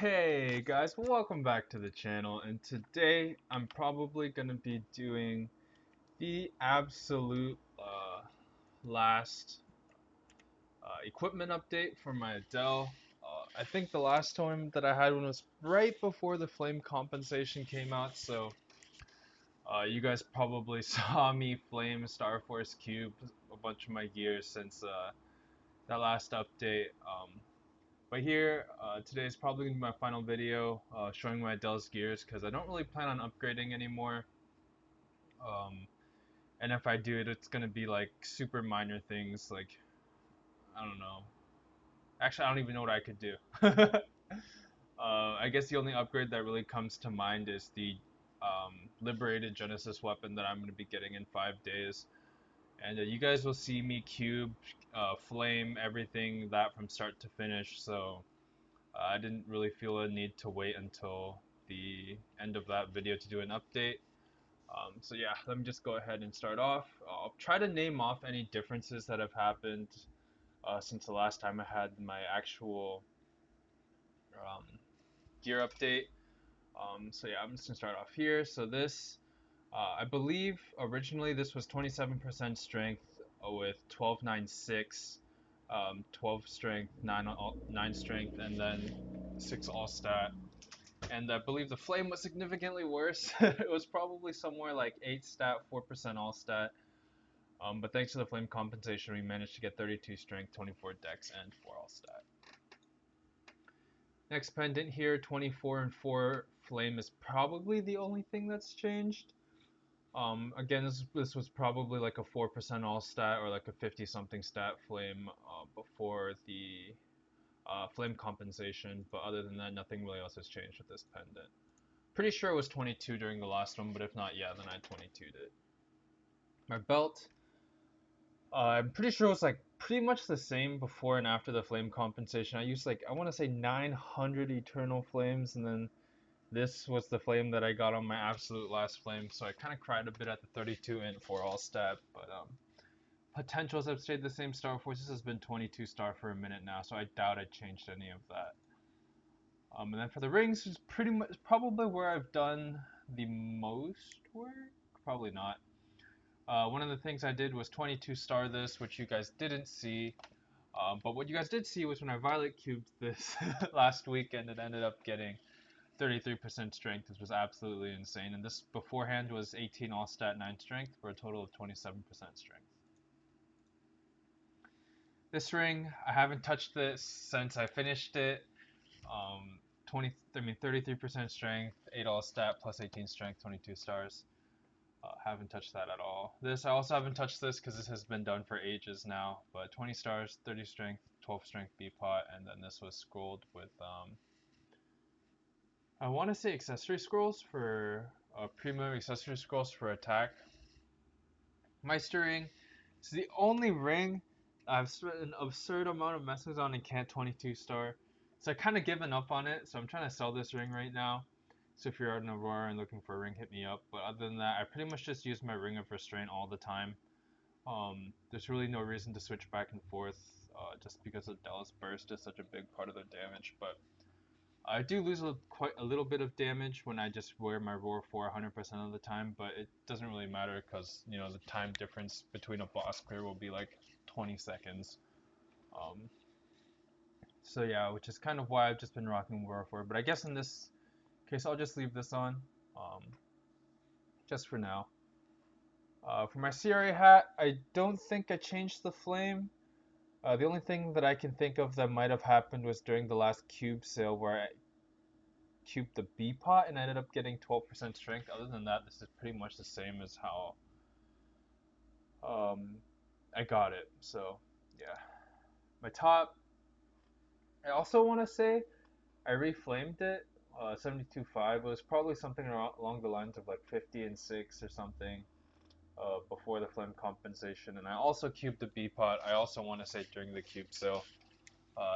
Hey guys, welcome back to the channel, and today I'm probably going to be doing the absolute last equipment update for my Adele. I think the last time that I had one was right before the flame compensation came out, so you guys probably saw me flame Star Force Cube a bunch of my gears since that last update. But here, today is probably going to be my final video showing my Adele's gears because I don't really plan on upgrading anymore. Um, and if I do it, it's going to be like super minor things like, I don't know. Actually, I don't even know what I could do. I guess the only upgrade that really comes to mind is the liberated Genesis weapon that I'm going to be getting in 5 days. And you guys will see me cube, flame, everything that from start to finish. So I didn't really feel a need to wait until the end of that video to do an update. So yeah, let me just go ahead and start off. I'll try to name off any differences that have happened since the last time I had my actual um, gear update. So yeah, I'm just gonna start off here. So this, I believe originally this was 27% strength with 1296, 12 strength, 9 strength, and then 6 all stat. And I believe the flame was significantly worse. It was probably somewhere like 8 stat, 4% all stat. But thanks to the flame compensation, we managed to get 32 strength, 24 dex, and 4 all stat. Next pendant here, 24 and 4 flame is probably the only thing that's changed. Again, this was probably like a 4% all stat or like a 50 something stat flame before the flame compensation, but other than that, nothing really else has changed with this pendant. Pretty sure it was 22 during the last one, but if not, yeah, then I 22'd it. My belt, I'm pretty sure it was like pretty much the same before and after the flame compensation. I used like, I want to say 900 eternal flames, and then this was the flame that I got on my absolute last flame, so I kind of cried a bit at the 32 and 4 all stat, but potentials have stayed the same. Star Forces has been 22 star for a minute now, so I doubt I changed any of that. And then for the rings, is pretty much probably where I've done the most work. Probably not. One of the things I did was 22 star this, which you guys didn't see. But what you guys did see was when I Violet cubed this last weekend, it ended up getting 33% strength, which was absolutely insane. And this beforehand was 18 all stat 9 strength for a total of 27% strength. This ring, I haven't touched this since I finished it. 33% strength, 8 all stat plus 18 strength, 22 stars. Haven't touched that at all. This, I also haven't touched this because this has been done for ages now. But 20 stars, 30 strength, 12 strength B-pot, and then this was scrolled with, I want to say accessory scrolls for, premium accessory scrolls for attack. Meister ring is the only ring I've spent an absurd amount of messages on and can't 22 star. So I kind of given up on it. So I'm trying to sell this ring right now. So if you're out in Aurora and looking for a ring, hit me up. But other than that, I pretty much just use my ring of restraint all the time. There's really no reason to switch back and forth just because Adele's burst is such a big part of the damage. But I do lose quite a little bit of damage when I just wear my Roar 4 100% of the time, but it doesn't really matter because, you know, the time difference between a boss clear will be like 20 seconds. Um, so yeah, which is kind of why I've just been rocking Roar 4, but I guess in this case I'll just leave this on, um, just for now. For my CRA hat, I don't think I changed the flame. The only thing that I can think of that might have happened was during the last cube sale where I cubed the B pot and I ended up getting 12% strength. Other than that, this is pretty much the same as how I got it. So yeah, my top. I also want to say I reflamed it. 72.5. It was probably something along the lines of like 50 and 6 or something before the flame compensation. And I also cubed the B pot. I also want to say during the cube sale.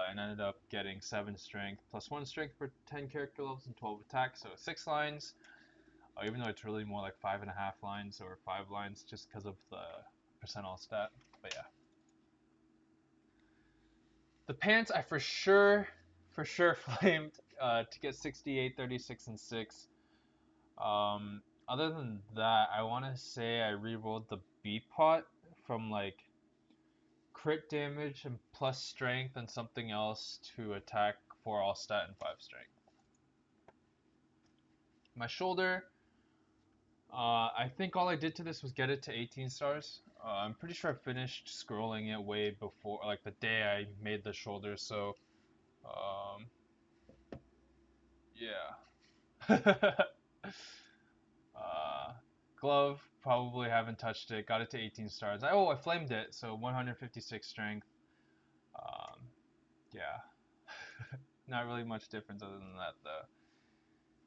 And ended up getting 7 strength plus 1 strength for 10 character levels and 12 attack. So 6 lines. Even though it's really more like 5.5 lines or 5 lines just because of the percent all stat. But yeah. The pants I for sure flamed to get 68, 36, and 6. Other than that, I want to say I rerolled the B pot from like crit damage and plus strength and something else to attack 4 all stat and 5 strength. My shoulder, I think all I did to this was get it to 18 stars. I'm pretty sure I finished scrolling it way before, like the day I made the shoulder, so um, yeah. uh, glove, probably haven't touched it, got it to 18 stars. I flamed it, so 156 strength. Um, yeah, not really much difference other than that though.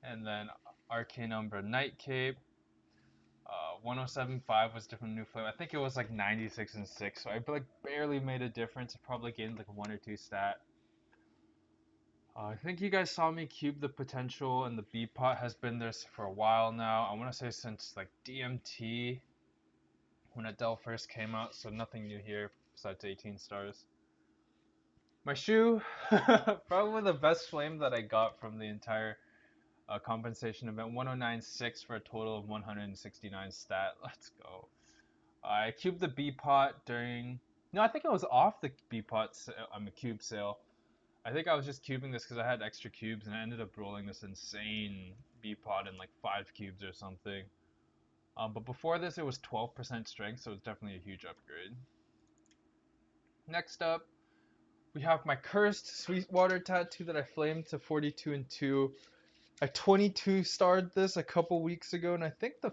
And then Arcane Umbra Night Cape. 1075 was different new flame. I think it was like 96 and 6, so I like barely made a difference. I probably gained like 1 or 2 stat. I think you guys saw me cube the potential, and the B pot has been there for a while now. I want to say since like DMT when Adele first came out, so nothing new here besides 18 stars. My shoe, probably the best flame that I got from the entire compensation event. 1096 for a total of 169 stat. Let's go. I cubed the B pot during. No, I think I was off the B pot cube sale. I think I was just cubing this because I had extra cubes, and I ended up rolling this insane B pot in like 5 cubes or something. But before this, it was 12% strength, so it's definitely a huge upgrade. Next up, we have my cursed Sweetwater tattoo that I flamed to 42 and 2. I 22 starred this a couple weeks ago, and I think the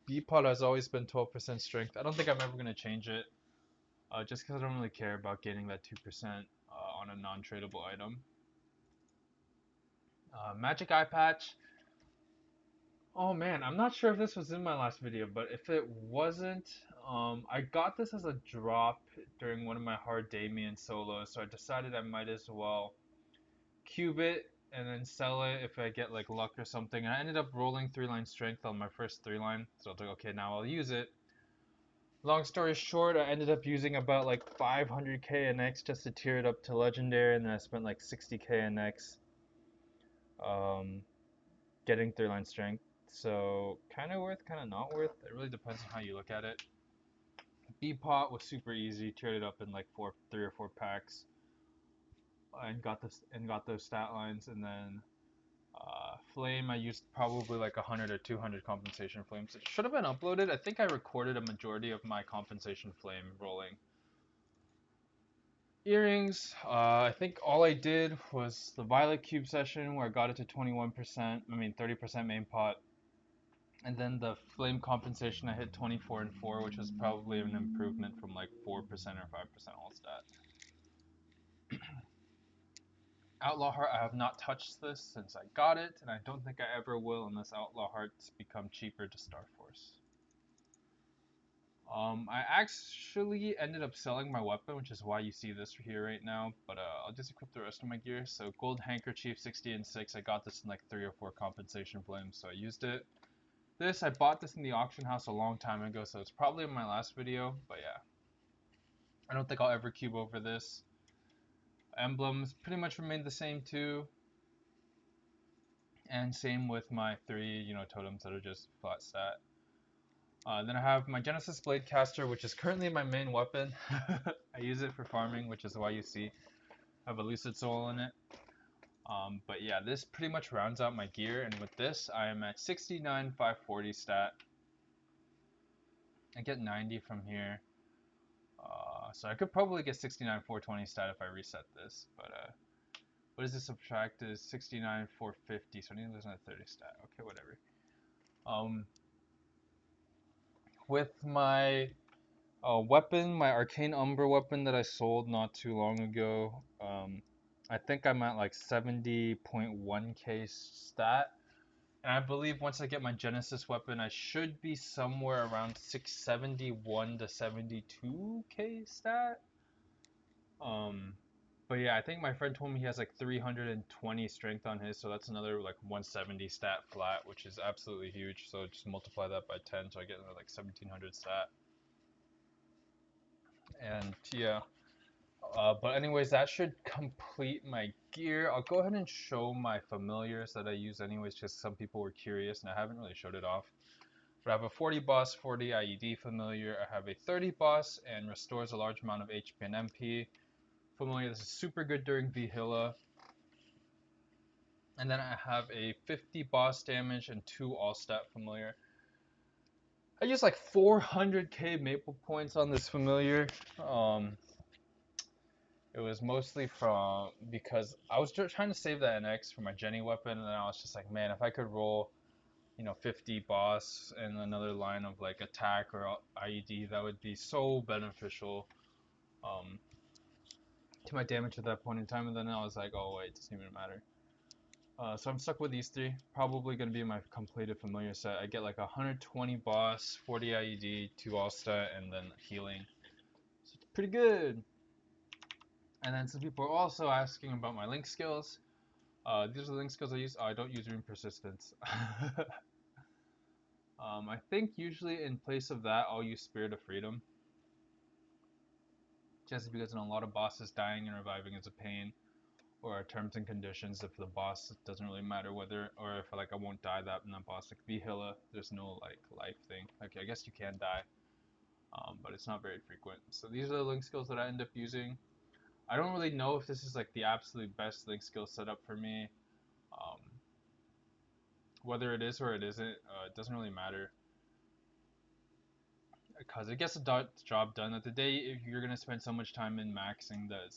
B pot has always been 12% strength. I don't think I'm ever going to change it, just because I don't really care about getting that 2% on a non-tradable item. Magic Eye Patch. Oh man, I'm not sure if this was in my last video, but if it wasn't, I got this as a drop during one of my hard Damien solos, so I decided I might as well cube it and then sell it if I get like luck or something. And I ended up rolling 3-line strength on my first 3-line, so I was like, okay, now I'll use it. Long story short, I ended up using about like 500k NX just to tier it up to legendary, and then I spent like 60k NX um, getting 3-line strength. So kind of worth, kind of not worth. It really depends on how you look at it. B pot was super easy, tiered it up in like 3 or 4 packs, and got those stat lines, and then flame, I used probably like 100 or 200 compensation flames. It should have been uploaded. I think I recorded a majority of my compensation flame rolling. Earrings, I think all I did was the Violet Cube session where I got it to 21%, 30% main pot. And then the flame compensation, I hit 24 and 4, which was probably an improvement from like 4% or 5% all stat. Outlaw Heart, I have not touched this since I got it, and I don't think I ever will unless Outlaw Hearts become cheaper to Star Force. I actually ended up selling my weapon, which is why you see this here right now, but I'll just equip the rest of my gear. So Gold Handkerchief, 60 and 6, I got this in like 3 or 4 compensation flames, so I used it. This, I bought this in the auction house a long time ago, so it's probably in my last video, but yeah. I don't think I'll ever cube over this. Emblems pretty much remained the same too. And same with my 3, totems that are just flat stat. Then I have my Genesis Bladecaster, which is currently my main weapon. I use it for farming, which is why you see I have a Lucid Soul in it. But yeah, this pretty much rounds out my gear, and with this, I am at 69, 540 stat. I get 90 from here. So I could probably get 69, 420 stat if I reset this, but what does this subtract is 69, 450, so I need to lose another 30 stat. Okay, whatever. With my weapon, my Arcane Umbra weapon that I sold not too long ago, I think I'm at like 70.1k stat. And I believe once I get my Genesis weapon, I should be somewhere around 671 to 72k stat. But yeah, I think my friend told me he has like 320 strength on his, so that's another like 170 stat flat, which is absolutely huge. So just multiply that by 10, so I get another like 1700 stat. And yeah, But anyways, that should complete my gear. I'll go ahead and show my familiars that I use anyways, just some people were curious and I haven't really showed it off. But I have a 40 boss, 40 IED familiar. I have a 30 boss and restores a large amount of HP and MP familiar. This is super good during Vihila. And then I have a 50 boss damage and 2 all stat familiar. I used like 400k maple points on this familiar. It was mostly from because I was just trying to save that NX for my Jenny weapon, and then I was just like, man, if I could roll, 50 boss and another line of like attack or IED, that would be so beneficial um, to my damage at that point in time. And then I was like, oh wait, it doesn't even matter. So I'm stuck with these three. Probably gonna be my completed familiar set. I get like 120 boss, 40 IED, 2 all stat, and then healing. So it's pretty good. And then some people are also asking about my link skills. These are the link skills I use. I don't use rune persistence. I think usually in place of that, I'll use Spirit of Freedom. Just because in a lot of bosses, dying and reviving is a pain. Or terms and conditions if the boss doesn't really matter whether, or if like I won't die that in that boss. Like Vihila, there's no like life thing. Okay, I guess you can die, but it's not very frequent. So these are the link skills that I end up using. I don't really know if this is like the absolute best link skill setup for me. Um, Whether it is or it isn't, it doesn't really matter because it gets the job done. At the day, if you're gonna spend so much time in maxing that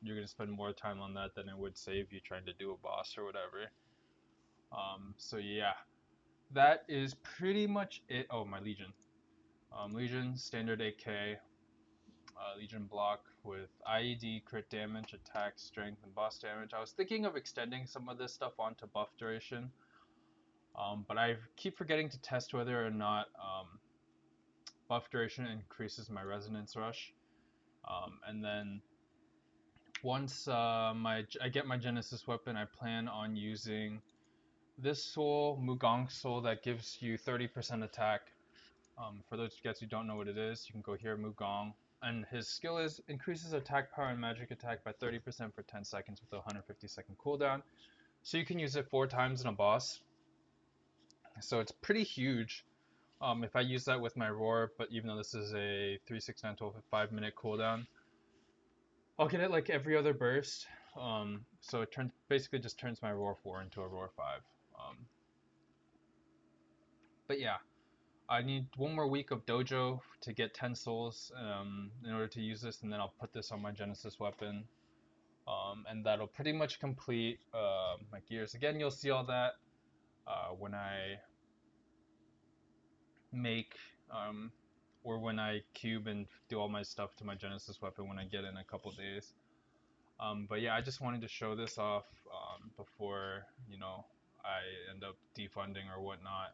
you're gonna spend more time on that than it would save you trying to do a boss or whatever. So yeah, that is pretty much it. Oh, my Legion. Legion standard 8k. Legion block with IED, crit damage, attack, strength, and boss damage. I was thinking of extending some of this stuff onto buff duration, but I keep forgetting to test whether or not buff duration increases my resonance rush. And then once I get my Genesis weapon, I plan on using this soul, Mugong soul, that gives you 30% attack. For those guys who don't know what it is, you can go here, Mugong. And his skill is increases attack power and magic attack by 30% for 10 seconds with a 150-second cooldown. So you can use it 4 times in a boss. So it's pretty huge. If I use that with my roar, but even though this is a 3, 6, 9, 12, 5-minute cooldown, I'll get it like every other burst. So it basically just turns my roar 4 into a roar 5. But yeah, I need one more week of dojo to get 10 souls in order to use this, and then I'll put this on my Genesis weapon. And that'll pretty much complete my gears. Again, you'll see all that when I make or when I cube and do all my stuff to my Genesis weapon when I get in a couple days. But yeah, I just wanted to show this off before, I end up defunding or whatnot,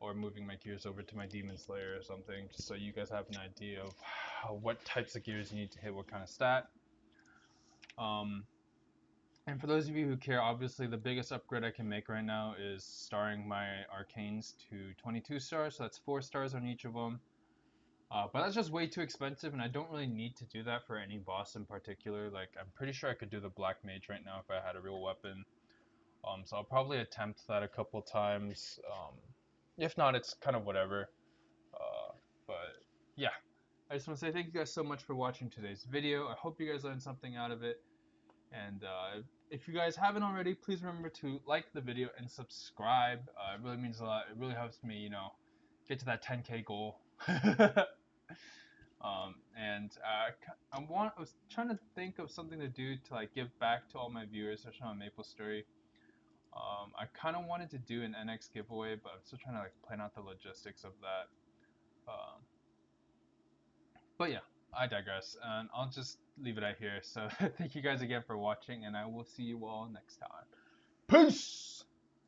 or moving my gears over to my Demon Slayer or something, just so you guys have an idea of what types of gears you need to hit what kind of stat. And for those of you who care, obviously the biggest upgrade I can make right now is starring my arcanes to 22 stars, so that's 4 stars on each of them. But that's just way too expensive, and I don't really need to do that for any boss in particular. Like, I'm pretty sure I could do the Black Mage right now if I had a real weapon. So I'll probably attempt that a couple times. If not, it's kind of whatever. But yeah, I just want to say thank you guys so much for watching today's video. I hope you guys learned something out of it. And if you guys haven't already, please remember to like the video and subscribe. It really means a lot. It really helps me, get to that 10K goal. And I was trying to think of something to do to like give back to all my viewers, especially on Maplestory. I kind of wanted to do an NX giveaway, but I'm still trying to like plan out the logistics of that. Um, but yeah, I digress, and I'll just leave it at here. So thank you guys again for watching, and I will see you all next time. Peace!